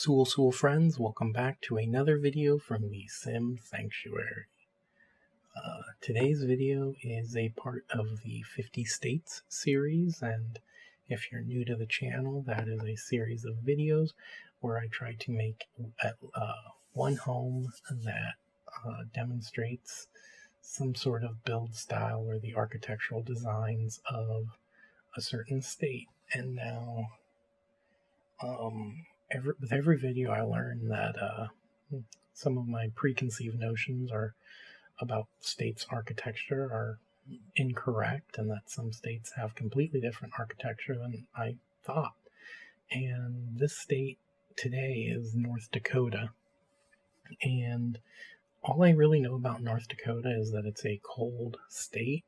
Soul friends, welcome back to another video from the TheSimSanctuary. Today's video is a part of the 50 States series, and if you're new to the channel, that is a series of videos where I try to make one home that demonstrates some sort of build style or the architectural designs of a certain state. And now, with every video I learn that some of my preconceived notions about states' architecture are incorrect, and that some states have completely different architecture than I thought. And this state today is North Dakota, and all I really know about North Dakota is that it's a cold state.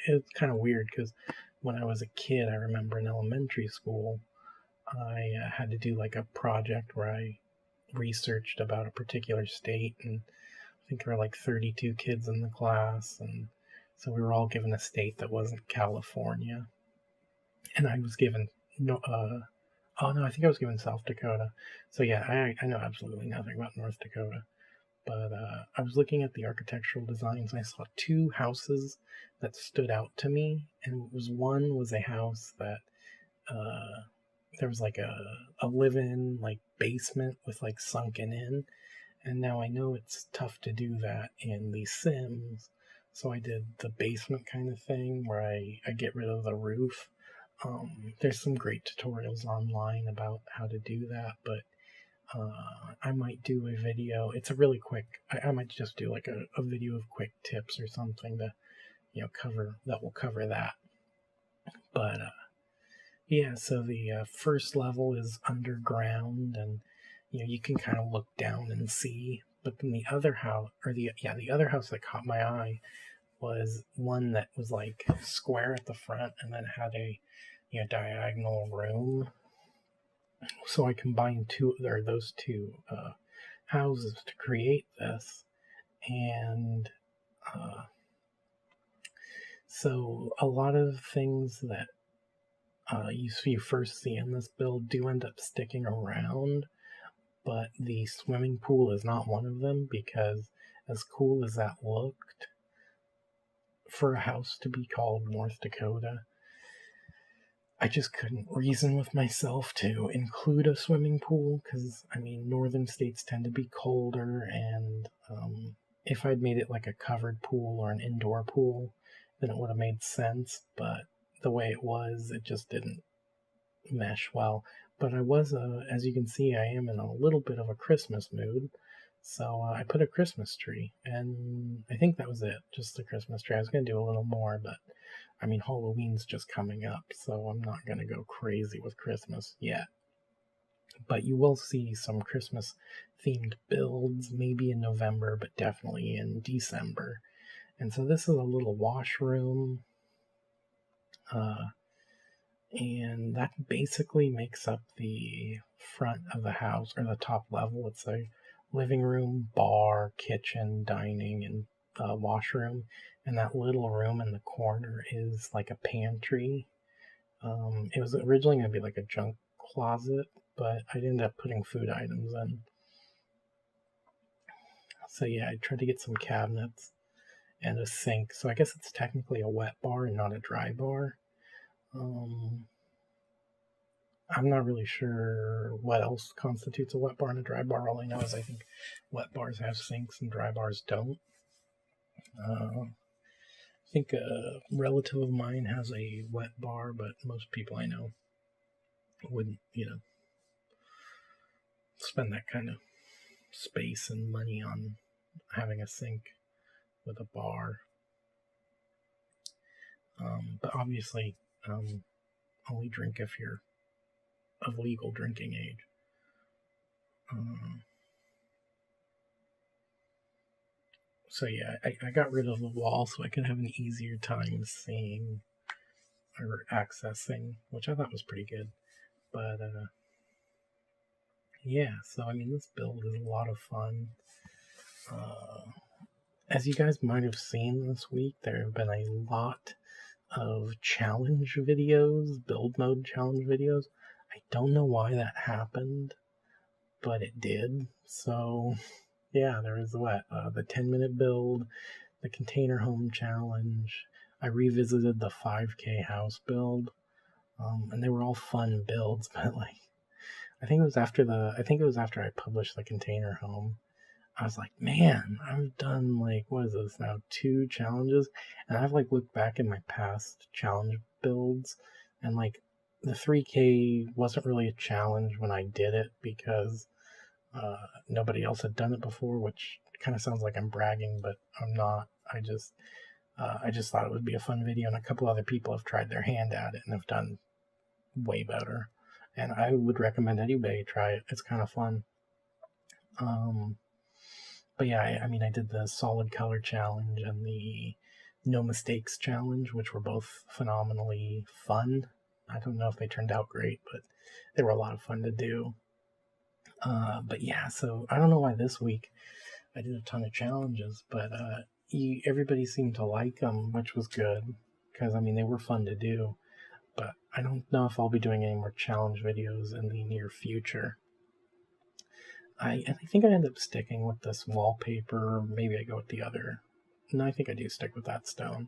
It's kind of weird because when I was a kid, I remember in elementary school, I had to do like a project where I researched about a particular state, and I think there were like 32 kids in the class, and so we were all given a state that wasn't California, and I was given I think I was given South Dakota. So yeah, I know absolutely nothing about North Dakota. But I was looking at the architectural designs, and I saw two houses that stood out to me. And one was a house that there was like a live-in like basement with like sunken in. And now I know it's tough to do that in The Sims, so I did the basement kind of thing where I get rid of the roof. There's some great tutorials online about how to do that, but I might do a video. It's a really quick, I might just do like a video of quick tips or something to, will cover that. But, yeah, so the first level is underground, and, you can kind of look down and see. But then the other house, the other house that caught my eye was one that was like square at the front and then had a, diagonal room. So I combined those two houses to create this, and so a lot of things that you first see in this build do end up sticking around, but the swimming pool is not one of them, because as cool as that looked, for a house to be called North Dakota, I just couldn't reason with myself to include a swimming pool, because, northern states tend to be colder, and if I'd made it like a covered pool or an indoor pool, then it would have made sense, but the way it was, it just didn't mesh well. But I was, as you can see, I am in a little bit of a Christmas mood, so I put a Christmas tree, and I think that was it, just the Christmas tree. I was going to do a little more, but Halloween's just coming up, so I'm not going to go crazy with Christmas yet. But you will see some Christmas-themed builds, maybe in November, but definitely in December. And so this is a little washroom, and that basically makes up the front of the house, or the top level. It's a living room, bar, kitchen, dining, and washroom, and that little room in the corner is like a pantry. It was originally going to be like a junk closet, but I ended up putting food items in. So yeah, I tried to get some cabinets and a sink, so I guess it's technically a wet bar and not a dry bar. I'm not really sure what else constitutes a wet bar and a dry bar. All I know is I think wet bars have sinks and dry bars don't. I think a relative of mine has a wet bar, but most people I know wouldn't, spend that kind of space and money on having a sink with a bar. But obviously, only drink if you're of legal drinking age. So yeah, I got rid of the wall so I could have an easier time seeing or accessing, which I thought was pretty good. But yeah, so this build is a lot of fun. As you guys might have seen this week, there have been a lot of challenge videos, build mode challenge videos. I don't know why that happened, but it did. So yeah, there was the 10-minute build, the container home challenge. I revisited the 5K house build, and they were all fun builds. But like, I think it was after I published the container home. I was like, man, I've done like, what is this now, 2 challenges, and I've like looked back in my past challenge builds, and like the 3K wasn't really a challenge when I did it because nobody else had done it before, which kind of sounds like I'm bragging, but I'm not. I just thought it would be a fun video, and a couple other people have tried their hand at it and have done way better. And I would recommend anybody try it. It's kind of fun. But yeah, I mean, I did the solid color challenge and the no mistakes challenge, which were both phenomenally fun. I don't know if they turned out great, but they were a lot of fun to do. But yeah, so I don't know why this week I did a ton of challenges, but everybody seemed to like them, which was good, because I mean, they were fun to do. But I don't know if I'll be doing any more challenge videos in the near future. I think I end up sticking with this wallpaper. Maybe I go with the other. No, I think I do stick with that stone.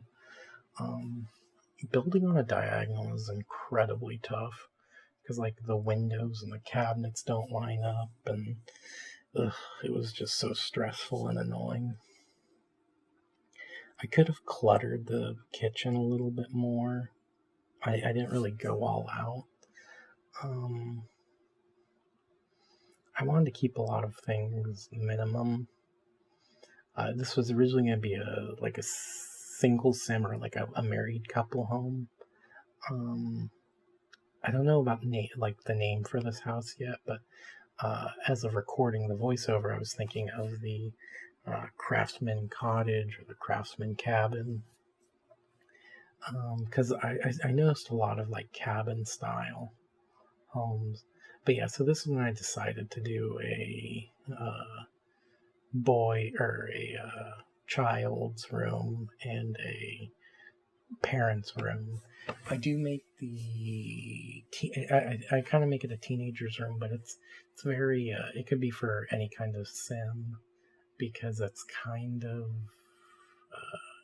Building on a diagonal is incredibly tough because like the windows and the cabinets don't line up, and it was just so stressful and annoying. I could have cluttered the kitchen a little bit more. I didn't really go all out. I wanted to keep a lot of things minimum. This was originally going to be a single sim or like a married couple home. I don't know about the name for this house yet, but as of recording the voiceover, I was thinking of the Craftsman Cottage or the Craftsman Cabin, because I noticed a lot of like cabin style homes. But yeah, so this is when I decided to do a boy or a child's room and a parent's room. I do make I kind of make it a teenager's room, but it's very it could be for any kind of sim because it's kind of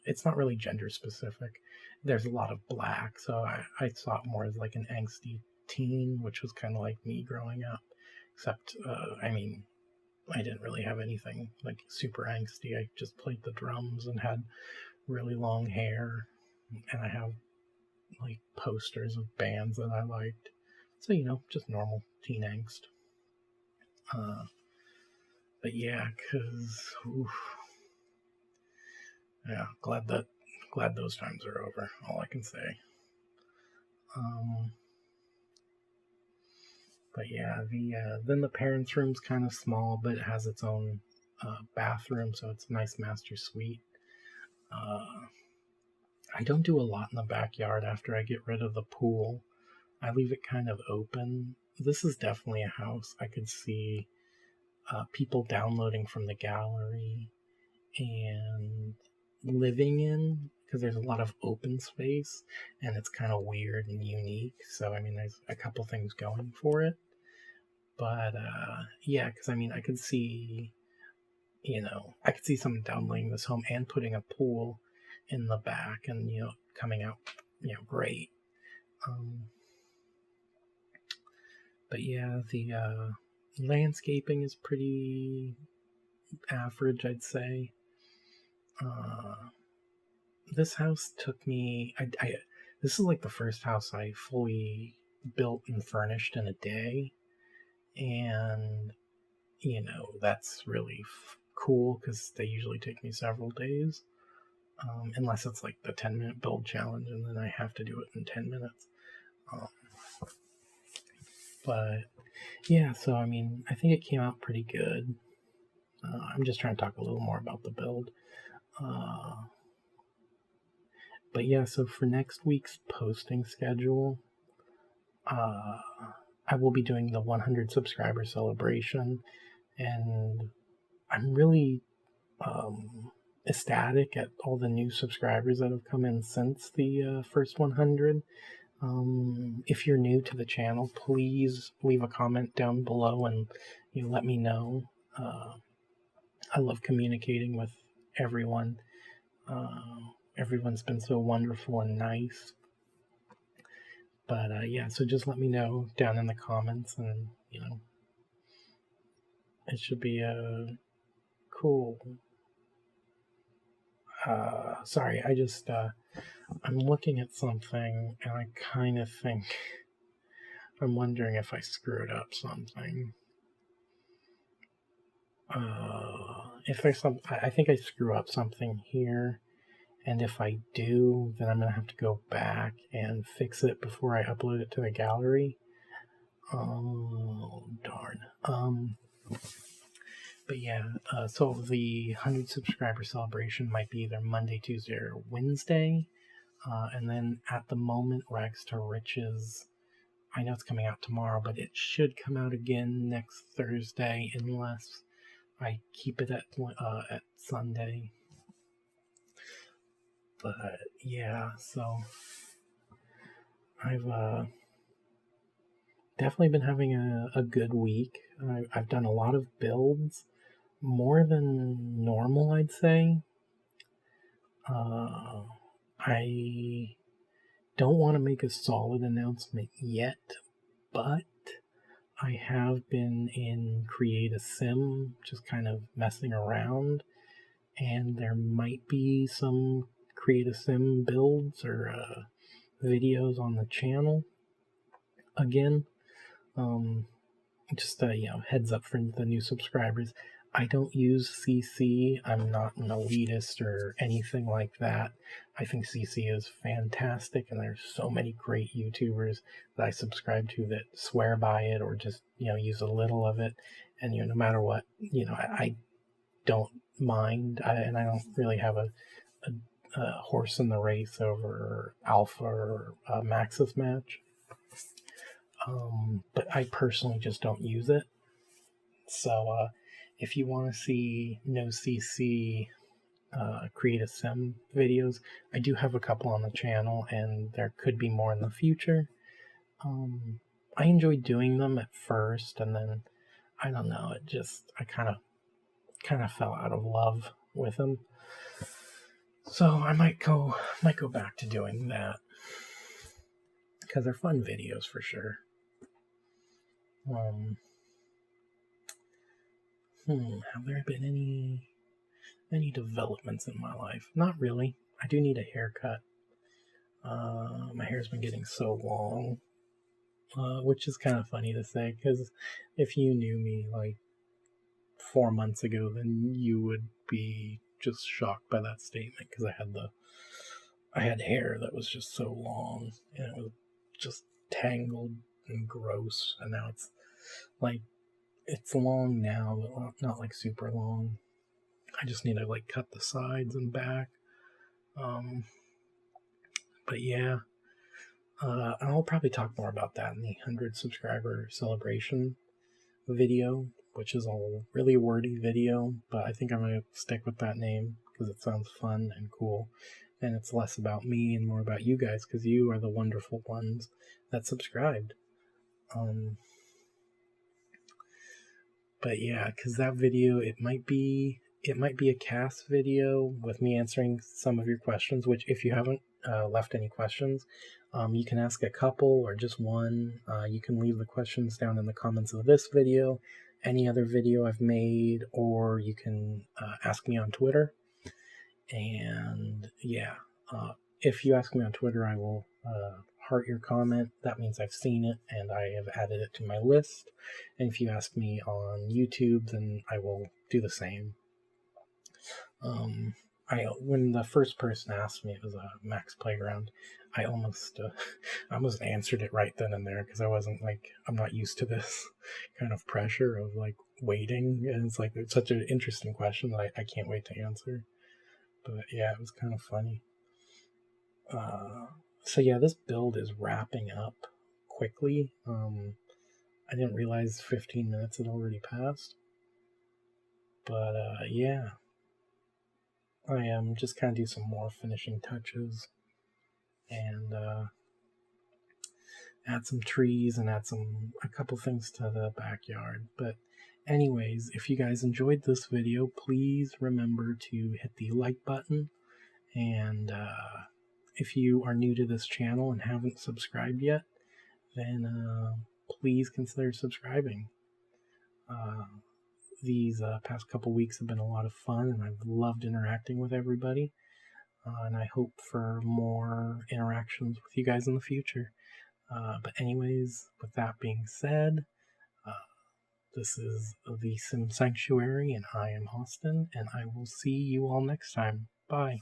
it's not really gender specific. There's a lot of black, so I saw it more as like an angsty teen, which was kind of like me growing up, except I mean, I didn't really have anything like super angsty. I just played the drums and had really long hair, and I have like posters of bands that I liked. So, you know, just normal teen angst. But yeah, yeah, glad those times are over. All I can say. But yeah, then the parents' room's kind of small, but it has its own bathroom, so it's a nice master suite. I don't do a lot in the backyard after I get rid of the pool. I leave it kind of open. This is definitely a house I could see people downloading from the gallery and living in, because there's a lot of open space and it's kind of weird and unique. So, I mean, there's a couple things going for it. But yeah, because I mean, I could see someone downloading this home and putting a pool in the back and, you know, coming out, you know, great. But yeah, the landscaping is pretty average, I'd say. This house took me, this is like the first house I fully built and furnished in a day. And, you know, that's really cool because they usually take me several days. Unless it's like the 10-minute build challenge, and then I have to do it in 10 minutes. But yeah, so I mean, I think it came out pretty good. I'm just trying to talk a little more about the build. But yeah, so for next week's posting schedule, I will be doing the 100 subscriber celebration, and I'm really ecstatic at all the new subscribers that have come in since the first 100. If you're new to the channel, please leave a comment down below and let me know. I love communicating with everyone. Everyone's been so wonderful and nice. But yeah, so just let me know down in the comments, and it should be cool. Sorry, I'm looking at something and I kind of think I'm wondering if I screwed up something. If there's I think I screw up something here, and if I do, then I'm gonna have to go back and fix it before I upload it to the gallery. Oh darn. But yeah, so the 100 subscriber celebration might be either Monday, Tuesday, or Wednesday. And then at the moment, Rags to Riches, I know it's coming out tomorrow, but it should come out again next Thursday unless I keep it at Sunday. But yeah, so I've definitely been having a good week. I've done a lot of builds, more than normal, I'd say. I don't want to make a solid announcement yet, but I have been in Create a Sim, just kind of messing around, and there might be some Create a Sim builds or videos on the channel again. Just heads up for the new subscribers. I don't use CC. I'm not an elitist or anything like that. I think CC is fantastic, and there's so many great YouTubers that I subscribe to that swear by it or just use a little of it. And no matter what, I don't mind, and I don't really have a horse in the race over Alpha or Maxis Match. But I personally just don't use it. So if you want to see no CC Create a Sim videos, I do have a couple on the channel, and there could be more in the future. I enjoyed doing them at first, and then I don't know, I kind of fell out of love with them. So I might go back to doing that because they're fun videos for sure. Have there been any developments in my life? Not really. I do need a haircut. My hair's been getting so long, which is kind of funny to say, because if you knew me like 4 months ago, then you would be just shocked by that statement, because I had hair that was just so long, and it was just tangled and gross, and now it's long now, but not like super long. I just need to cut the sides and back. But yeah, I'll probably talk more about that in the 100 subscriber celebration video, which is a really wordy video, but I think I'm going to stick with that name because it sounds fun and cool, and it's less about me and more about you guys, because you are the wonderful ones that subscribed. But yeah, because that video, it might be a cast video with me answering some of your questions, which if you haven't left any questions, you can ask a couple or just one. You can leave the questions down in the comments of this video, any other video I've made, or you can ask me on Twitter. And yeah, if you ask me on Twitter, I will heart your comment. That means I've seen it and I have added it to my list. And if you ask me on YouTube, then I will do the same. When the first person asked me, it was a Max Playground, I almost answered it right then and there, because I wasn't I'm not used to this kind of pressure of waiting, and it's such an interesting question that I can't wait to answer. But yeah, it was kind of funny. So yeah, this build is wrapping up quickly. I didn't realize 15 minutes had already passed. But yeah. I am just kind of do some more finishing touches and add some trees and add a couple things to the backyard. But anyways, if you guys enjoyed this video, please remember to hit the like button. And if you are new to this channel and haven't subscribed yet, then please consider subscribing. These past couple weeks have been a lot of fun, and I've loved interacting with everybody. And I hope for more interactions with you guys in the future. But anyways, with that being said, this is TheSimSanctuary, and I am Austin, and I will see you all next time. Bye.